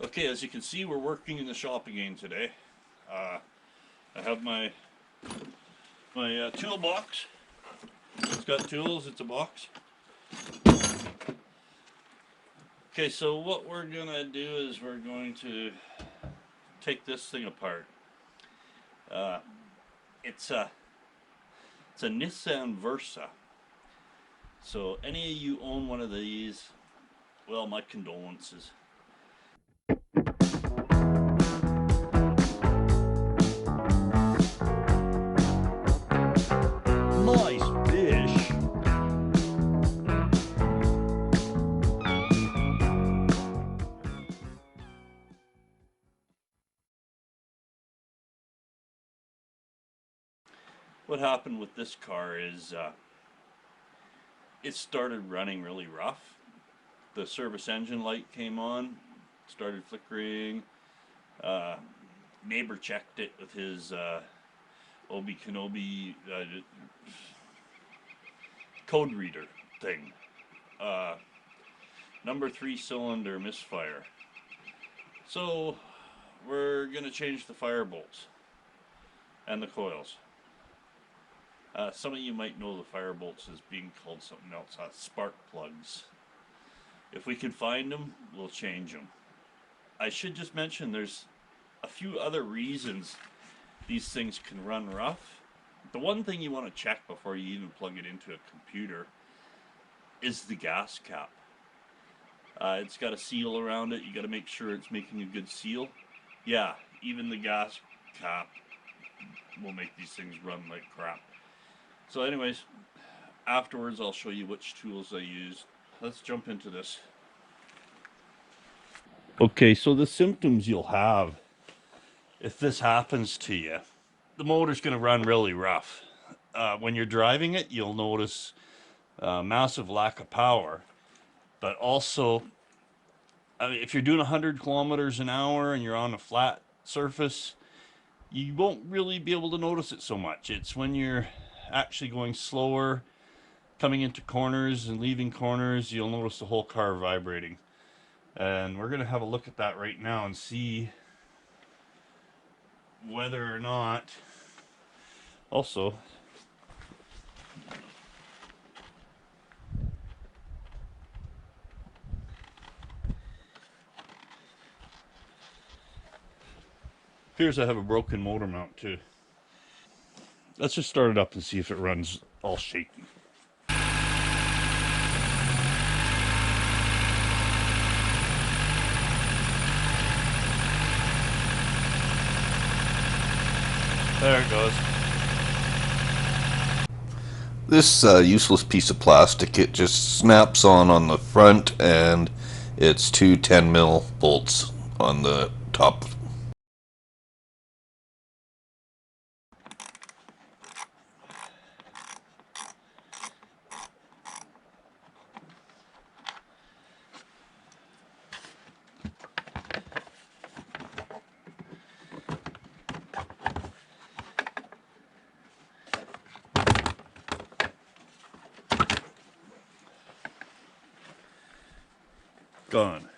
Okay, as you can see, we're working in the shop again today. I have my toolbox. It's got tools. It's a box. Okay, so what we're gonna do is we're going to take this thing apart. It's a Nissan Versa. So any of you own one of these, well, my condolences. Nice fish. What happened with this car is it started running really rough. The service engine light came on, started flickering. Neighbor checked it with his Obi Kenobi code reader thing. Number 3 cylinder misfire. So we're gonna change the fire bolts and the coils. Some of you might know the fire bolts as being called something else, spark plugs. If we can find them, we'll change them. I should just mention there's a few other reasons these things can run rough. The one thing you want to check before you even plug it into a computer is the gas cap. It's got a seal around it. You got to make sure it's making a good seal. Yeah, even the gas cap will make these things run like crap. So anyways, afterwards I'll show you which tools I used. Let's jump into this. Okay, so the symptoms you'll have if this happens to you, the motor's going to run really rough. When you're driving it, you'll notice massive lack of power, but also, I mean, if you're doing 100 kilometers an hour and you're on a flat surface, you won't really be able to notice it so much. It's when you're actually going slower, coming into corners and leaving corners, you'll notice the whole car vibrating. And we're going to have a look at that right now and see whether or not also appears I have a broken motor mount too. Let's just start it up and see if it runs all shaky. There it goes. This useless piece of plastic, it just snaps on the front, and it's two 10mm bolts on the top. Gone.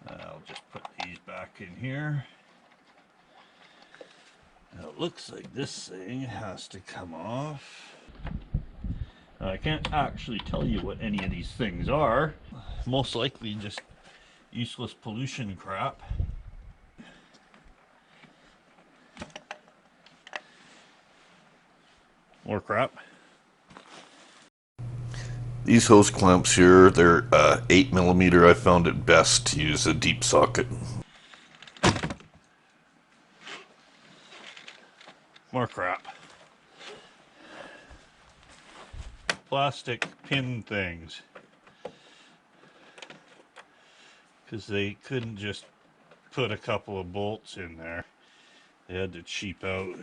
I'll just put these back in here. Now it looks like this thing has to come off. Now, I can't actually tell you what any of these things are. Most likely just useless pollution crap. More crap. These hose clamps here, they're 8mm. I found it best to use a deep socket. More crap. Plastic pin things. Because they couldn't just put a couple of bolts in there. They had to cheap out.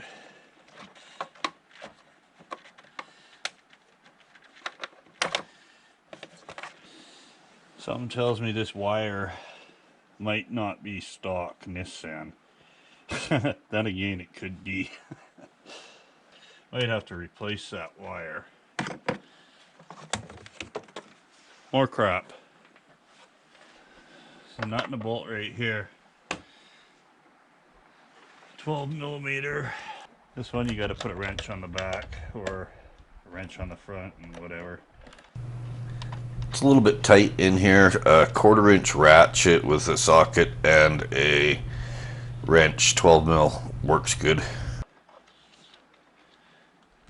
Something tells me this wire might not be stock Nissan. Then again, it could be. Might have to replace that wire. More crap. So nut and a bolt right here. 12 millimeter. This one you got to put a wrench on the back or a wrench on the front and whatever. It's a little bit tight in here. A 1/4 inch ratchet with a socket and a wrench, 12 mil, works good.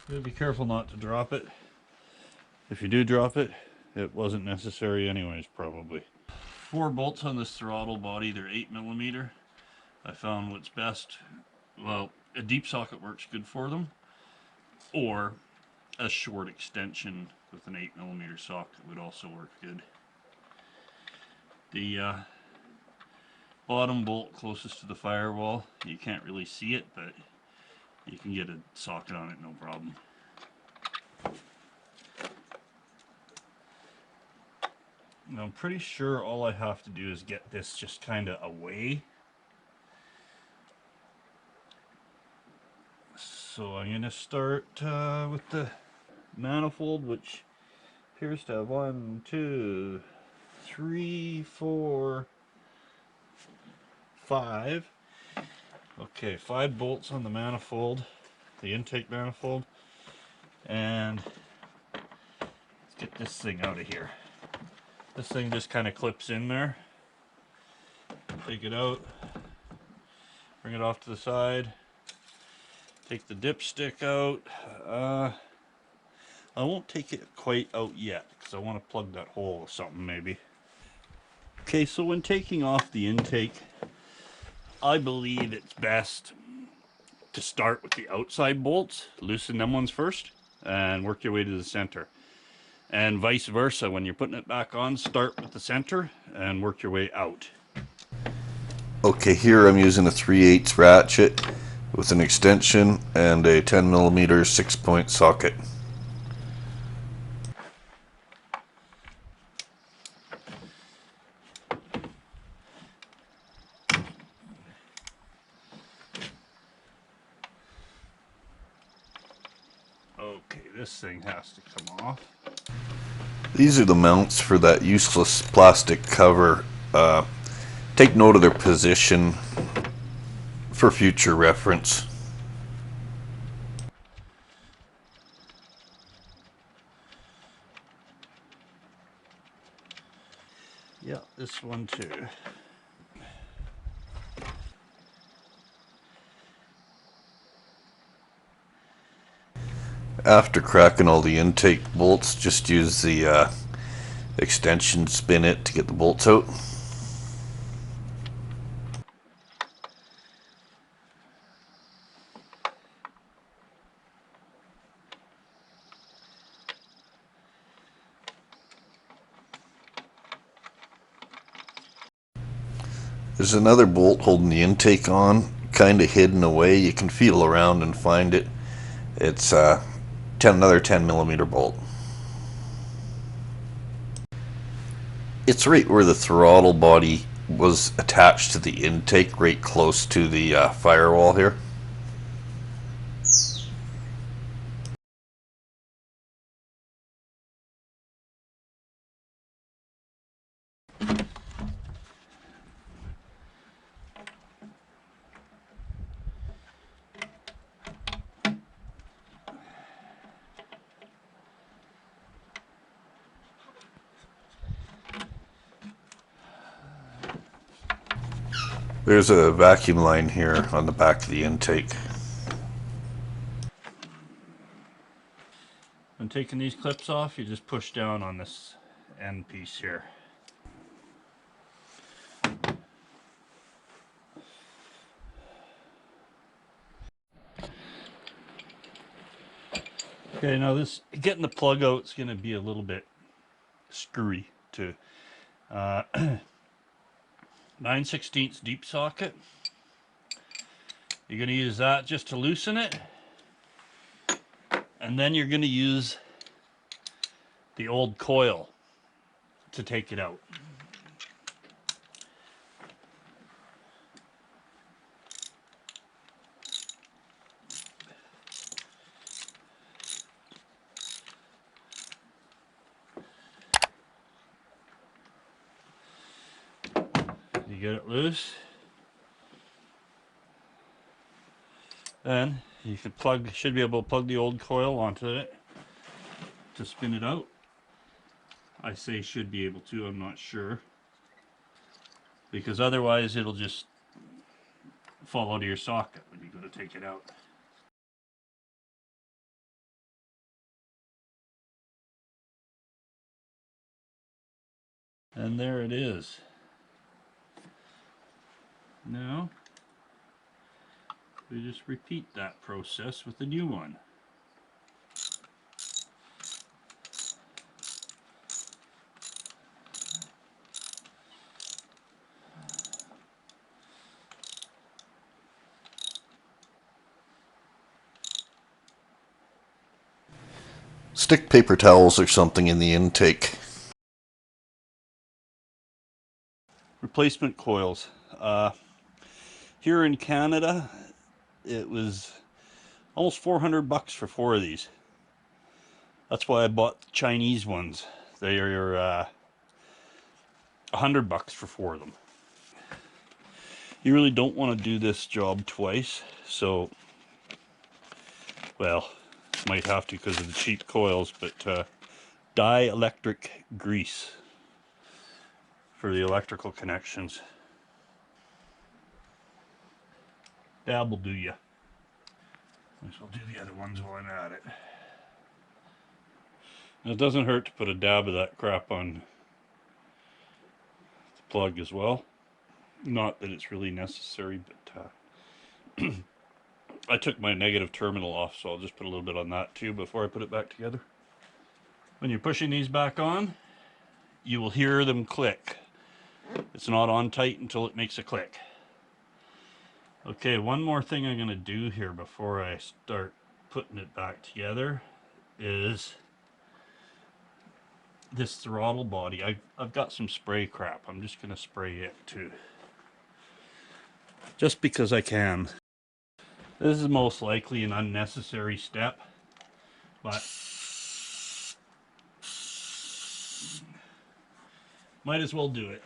Be careful not to drop it. If you do drop it, it wasn't necessary anyways, probably. 4 bolts on this throttle body. They're 8 millimeter. I found what's best. Well, a deep socket works good for them, or a short extension with an 8 millimeter socket would also work good. The bottom bolt closest to the firewall, you can't really see it, but you can get a socket on it, no problem. Now I'm pretty sure all I have to do is get this just kind of away. So I'm going to start with the manifold, which appears to have 1, 2, 3, 4, 5. Okay, 5 bolts on the manifold, the intake manifold, and let's get this thing out of here. This thing just kind of clips in there. Take it out, bring it off to the side, take the dipstick out. I won't take it quite out yet because I want to plug that hole with something maybe. Okay, so when taking off the intake, I believe it's best to start with the outside bolts, loosen them ones first, and work your way to the center. And vice versa, when you're putting it back on, start with the center and work your way out. Okay, here I'm using a 3/8 ratchet with an extension and a 10 millimeter 6-point socket. Okay, this thing has to come off. These are the mounts for that useless plastic cover. Take note of their position for future reference. Yeah, this one too. After cracking all the intake bolts, just use the extension, spin it to get the bolts out. There's another bolt holding the intake on, kind of hidden away. You can feel around and find it. It's another 10 millimeter bolt. It's right where the throttle body was attached to the intake, right close to the firewall here. There's a vacuum line here on the back of the intake. When taking these clips off, you just push down on this end piece here. Okay, now this getting the plug out is going to be a little bit screwy too. 9/16 deep socket. You're going to use that just to loosen it, and then you're going to use the old coil to take it out. get it loose. Then you should be able to plug the old coil onto it to spin it out. I say should be able to, I'm not sure. Because otherwise it'll just fall out of your socket when you go to take it out. And there it is. Now, we just repeat that process with the new one. Stick paper towels or something in the intake. Replacement coils. Here in Canada, it was almost 400 bucks for 4 of these. That's why I bought the Chinese ones. They are 100 bucks for 4 of them. You really don't want to do this job twice, so, well, might have to because of the cheap coils, but dielectric grease for the electrical connections. Dab will do ya. Might as well do the other ones while I'm at it. It doesn't hurt to put a dab of that crap on the plug as well. Not that it's really necessary, but I took my negative terminal off, so I'll just put a little bit on that too before I put it back together. When you're pushing these back on, you will hear them click. It's not on tight until it makes a click. Okay, one more thing I'm going to do here before I start putting it back together is this throttle body. I've got some spray crap. I'm just going to spray it too. Just because I can. This is most likely an unnecessary step, but might as well do it.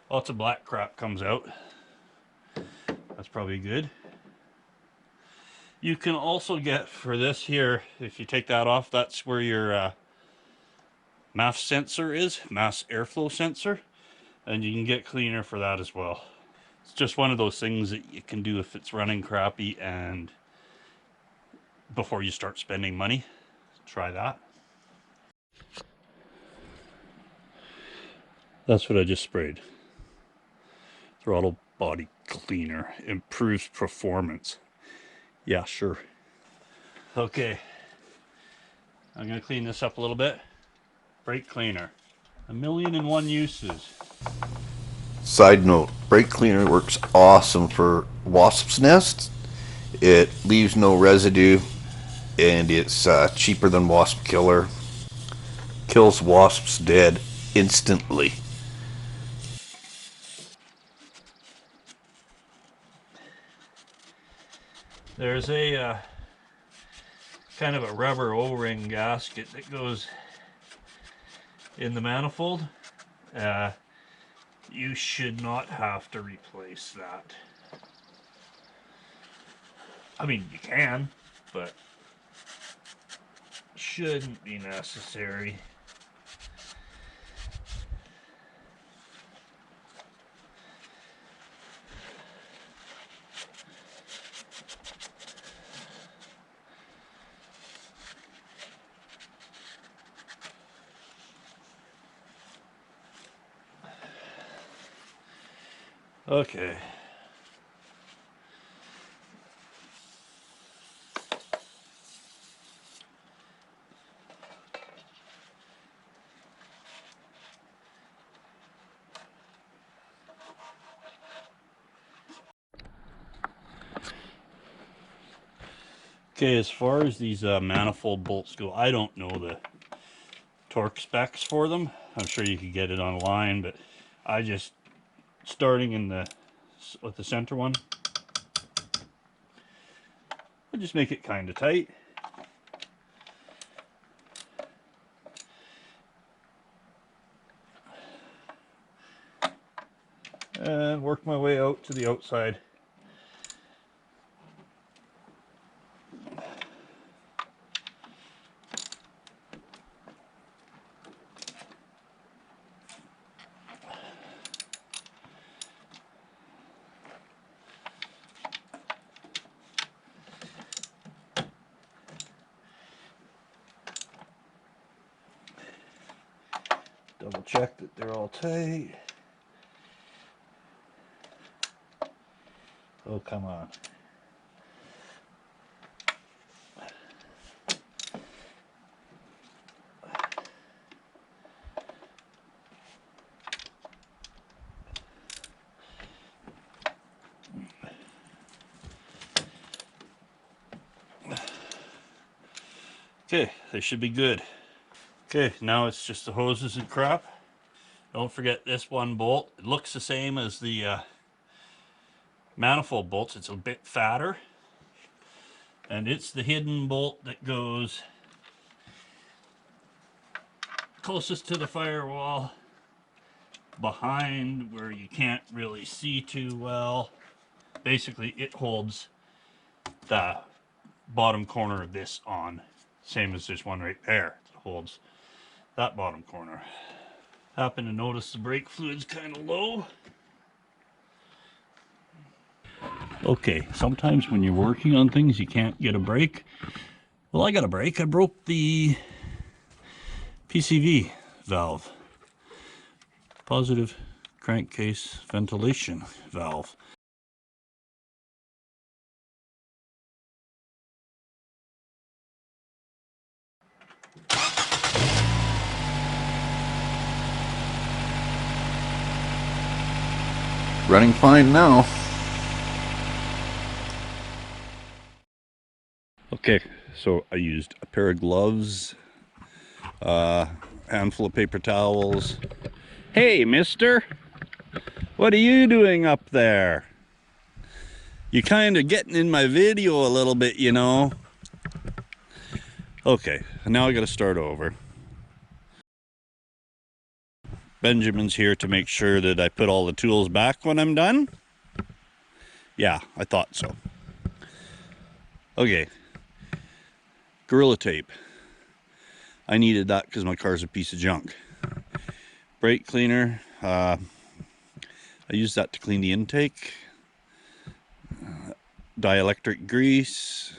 Lots of black crap comes out. That's probably good. You can also get, for this here, if you take that off, that's where your MAF sensor is, mass airflow sensor, and you can get cleaner for that as well. It's just one of those things that you can do if it's running crappy and before you start spending money. Try that. That's what I just sprayed. Throttle body cleaner improves performance. Yeah, sure. Okay, I'm gonna clean this up a little bit. Brake cleaner, 1,000,001 uses. Side note, brake cleaner works awesome for wasps' nests. It leaves no residue, and it's cheaper than wasp killer. Kills wasps dead instantly. There's a kind of a rubber O-ring gasket that goes in the manifold. You should not have to replace that. I mean, you can, but shouldn't be necessary. Okay. Okay, as far as these manifold bolts go, I don't know the torque specs for them. I'm sure you could get it online, but I just, starting in with the center one, I just make it kind of tight. and work my way out to the outside. Double check that they're all tight. Oh, come on. Okay, they should be good. Okay, now it's just the hoses and crap. Don't forget this one bolt. It looks the same as the manifold bolts. It's a bit fatter. And it's the hidden bolt that goes closest to the firewall, behind where you can't really see too well. Basically, it holds the bottom corner of this on. Same as this one right there. It holds that bottom corner. Happen to notice the brake fluid's kind of low. Okay, sometimes when you're working on things you can't get a brake. Well, I got a brake. I broke the PCV valve. Positive crankcase ventilation valve. Running fine now. Okay, so I used a pair of gloves, handful of paper towels. Hey, mister, what are you doing up there? You kind of getting in my video a little bit, you know. Okay, now I gotta start over. Benjamin's here to make sure that I put all the tools back when I'm done. Yeah, I thought so. Okay. Gorilla tape. I needed that because my car's a piece of junk. Brake cleaner. I use that to clean the intake. Dielectric grease.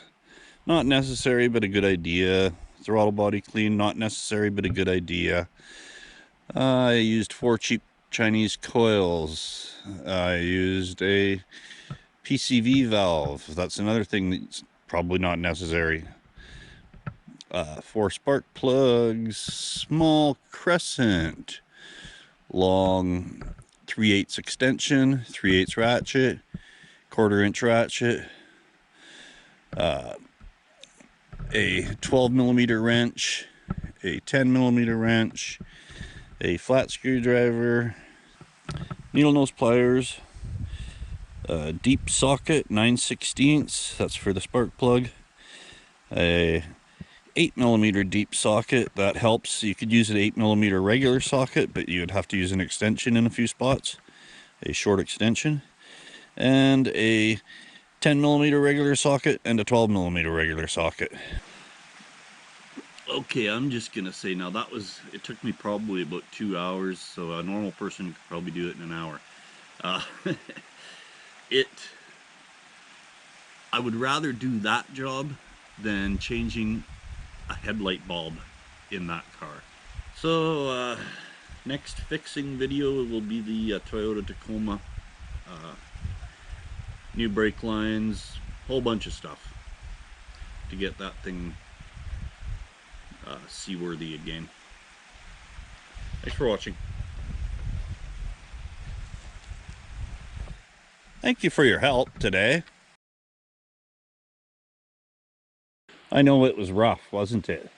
Not necessary, but a good idea. Throttle body clean. Not necessary, but a good idea. I used 4 cheap Chinese coils. I used a PCV valve. That's another thing that's probably not necessary. 4 spark plugs, small crescent, long 3/8 extension, 3/8 ratchet, 1/4 inch ratchet, a 12mm wrench, a 10mm wrench, a flat screwdriver, needle nose pliers, a deep socket 9/16, that's for the spark plug, a 8mm deep socket, that helps. You could use an 8mm regular socket, but you'd have to use an extension in a few spots, a short extension, and a 10mm regular socket and a 12mm regular socket. Okay, I'm just gonna say now it took me probably about 2 hours, so a normal person could probably do it in an hour. I would rather do that job than changing a headlight bulb in that car. So next fixing video will be the Toyota Tacoma. New brake lines, whole bunch of stuff to get that thing seaworthy again. Thanks for watching. Thank you for your help today. I know it was rough, wasn't it?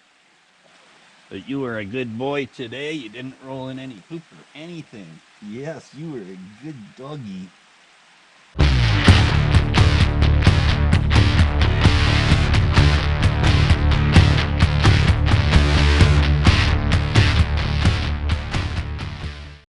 But you were a good boy today. You didn't roll in any poop or anything. Yes, you were a good doggy.